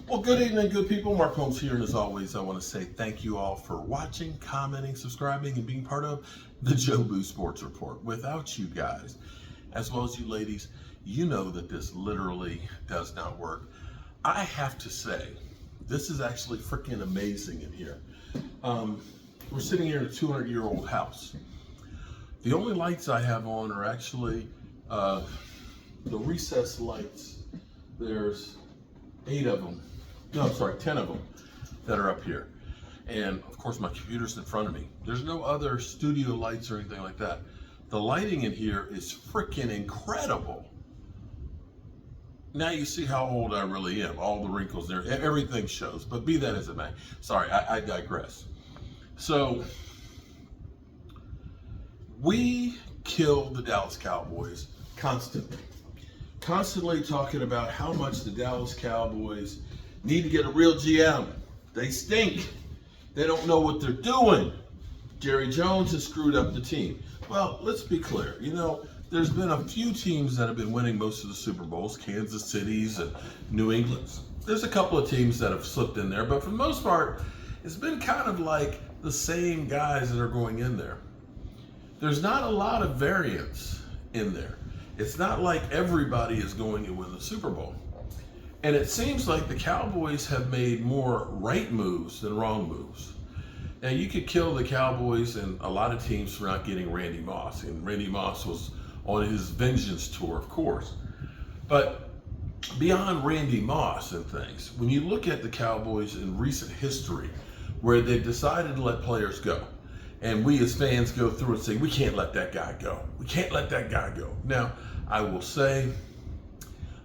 Well, good evening, good people. Mark Holmes here, and as always, I want to say thank you all for watching, commenting, subscribing, and being part of the Joe Boo Sports Report. Without you guys, as well as you ladies, you know that this literally does not work. I have to say, this is actually freaking amazing in here. We're sitting here in a 200-year-old house. The only lights I have on are actually the recessed lights. There's 8 of them. No, I'm sorry, 10 of them that are up here. And of course my computer's in front of me. There's no other studio lights or anything like that. The lighting in here is freaking incredible. Now you see how old I really am. All the wrinkles there, everything shows. But be that as it may. Sorry, I digress. So, we kill the Dallas Cowboys constantly. Constantly talking about how much the Dallas Cowboys need to get a real GM. They stink. They don't know what they're doing. Jerry Jones has screwed up the team. Well, let's be clear. You know, there's been a few teams that have been winning most of the Super Bowls, Kansas City's and New England's. There's a couple of teams that have slipped in there, but for the most part, it's been kind of like the same guys that are going in there. There's not a lot of variance in there. It's not like everybody is going to win the Super Bowl. And it seems like the Cowboys have made more right moves than wrong moves. Now, you could kill the Cowboys and a lot of teams for not getting Randy Moss. And Randy Moss was on his vengeance tour, of course. But beyond Randy Moss and things, when you look at the Cowboys in recent history, where they've decided to let players go, and we as fans go through and say, we can't let that guy go. We can't let that guy go. Now, I will say,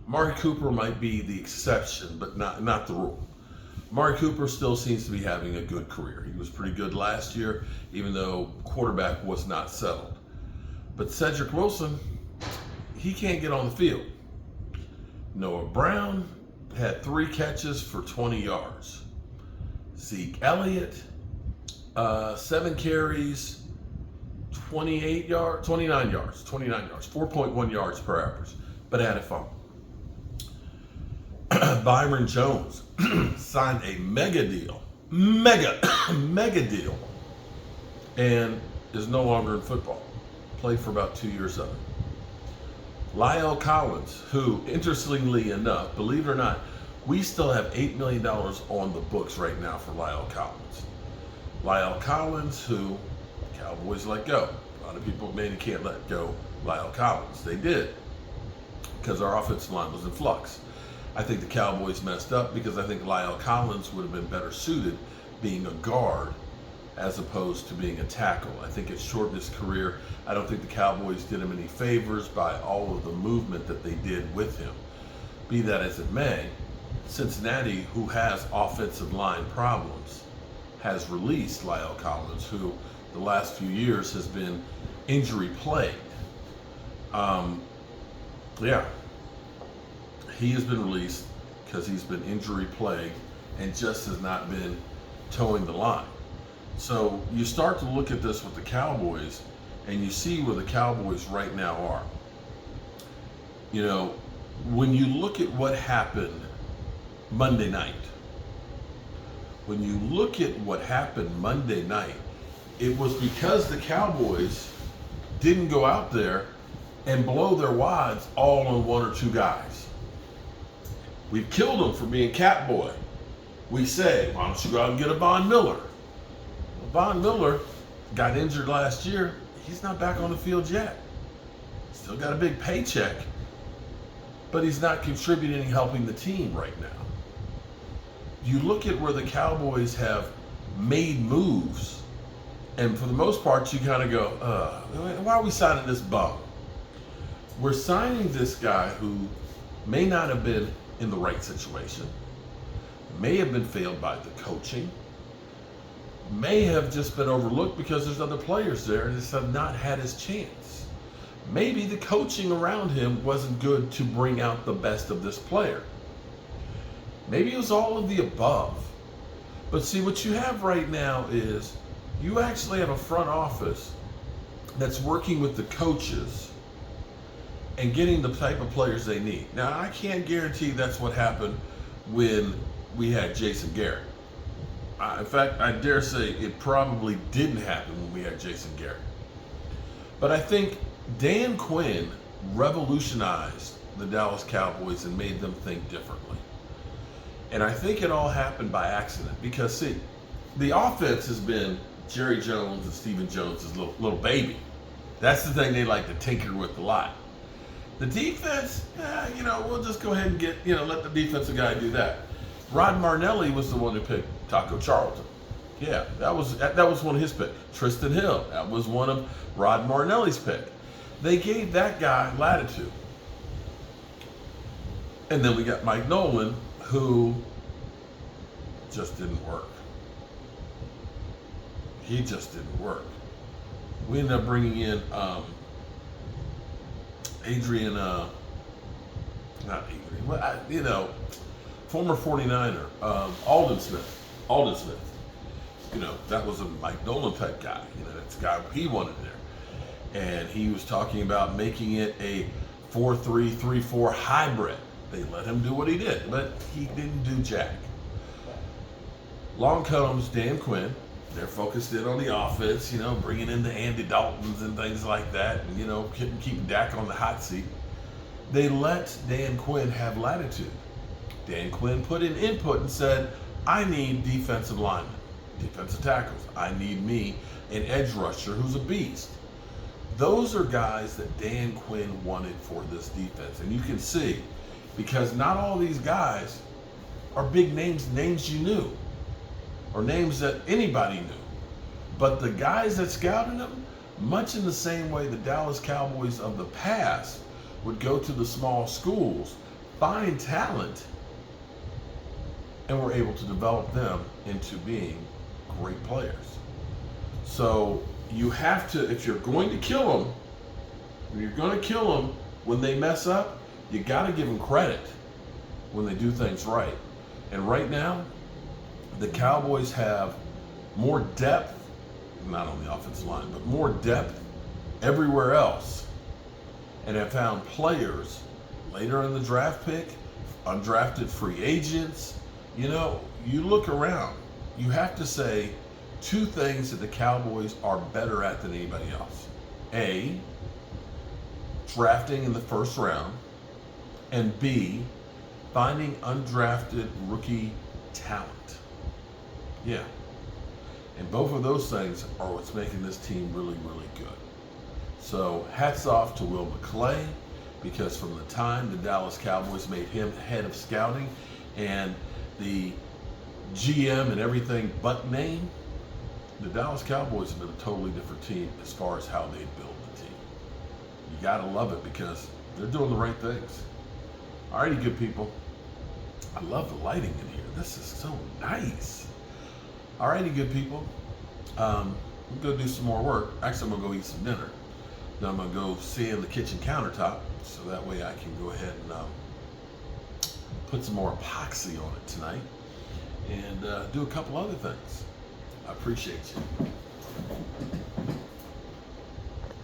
Amari Cooper might be the exception, but not the rule. Amari Cooper still seems to be having a good career. He was pretty good last year, even though quarterback was not settled. But Cedric Wilson, he can't get on the field. Noah Brown had 3 catches for 20 yards. Zeke Elliott, 7 carries, 29 yards, 4.1 yards per average, but had a fumble. Byron Jones signed a mega deal, and is no longer in football. Played for about 2 years of it. Lyle Collins, who, interestingly enough, believe it or not, we still have $8 million on the books right now for Lyle Collins. Lyle Collins, who Cowboys let go. A lot of people maybe can't let go Lyle Collins. They did, because our offensive line was in flux. I think the Cowboys messed up because I think Lyle Collins would have been better suited being a guard as opposed to being a tackle. I think it shortened his career. I don't think the Cowboys did him any favors by all of the movement that they did with him. Be that as it may, Cincinnati, who has offensive line problems, has released Lyle Collins, who the last few years has been injury plagued. He has been released because he's been injury plagued and just has not been towing the line. So you start to look at this with the Cowboys and you see where the Cowboys right now are. You know, when you look at what happened Monday night, it was because the Cowboys didn't go out there and blow their wads all on 1 or 2 guys. We've killed them for being cat boy. We say, why don't you go out and get a Von Miller? Well, Von Miller got injured last year. He's not back on the field yet. Still got a big paycheck, but he's not contributing, helping the team right now. You look at where the Cowboys have made moves, and for the most part, you kind of go, why are we signing this bum? We're signing this guy who may not have been in the right situation, may have been failed by the coaching, may have just been overlooked because there's other players there and just have not had his chance. Maybe the coaching around him wasn't good to bring out the best of this player. Maybe it was all of the above. But see, what you have right now is you actually have a front office that's working with the coaches and getting the type of players they need. Now, I can't guarantee that's what happened when we had Jason Garrett. In fact, I dare say it probably didn't happen when we had Jason Garrett. But I think Dan Quinn revolutionized the Dallas Cowboys and made them think differently. And I think it all happened by accident because, see, the offense has been Jerry Jones and Stephen Jones' little baby. That's the thing they like to tinker with a lot. The defense, we'll just go ahead and let the defensive guy do that. Rod Marnelli was the one who picked Taco Charlton. Yeah, that was one of his picks. Tristan Hill, that was one of Rod Marnelli's pick. They gave that guy latitude. And then we got Mike Nolan, who just didn't work. He just didn't work. We ended up bringing in former 49er, Alden Smith. That was a Mike Nolan type guy. That's the guy he wanted there. And he was talking about making it a 4-3-3-4 hybrid. They let him do what he did, but he didn't do jack. Along comes Dan Quinn. They're focused in on the offense, bringing in the Andy Daltons and things like that, and, keep Dak on the hot seat. They let Dan Quinn have latitude. Dan Quinn put in input and said, I need defensive linemen, defensive tackles. I need me an edge rusher who's a beast. Those are guys that Dan Quinn wanted for this defense. And you can see, because not all these guys are big names you knew, or names that anybody knew. But the guys that scouted them, much in the same way the Dallas Cowboys of the past would go to the small schools, find talent, and were able to develop them into being great players. So you have to, if you're going to kill them, when they mess up, you got to give them credit when they do things right. And right now, the Cowboys have more depth, not on the offensive line, but more depth everywhere else, and have found players later in the draft pick, undrafted free agents. You look around, you have to say two things that the Cowboys are better at than anybody else. A, drafting in the first round, and B, finding undrafted rookie talent. Yeah. And both of those things are what's making this team really, really good. So hats off to Will McClay, because from the time the Dallas Cowboys made him head of scouting and the GM and everything but name, the Dallas Cowboys have been a totally different team as far as how they build the team. You gotta love it because they're doing the right things. Alrighty, good people. I love the lighting in here. This is so nice. Alrighty, good people. I'm gonna do some more work. Actually, I'm gonna go eat some dinner. Then I'm gonna go sand the kitchen countertop so that way I can go ahead and put some more epoxy on it tonight and do a couple other things. I appreciate you.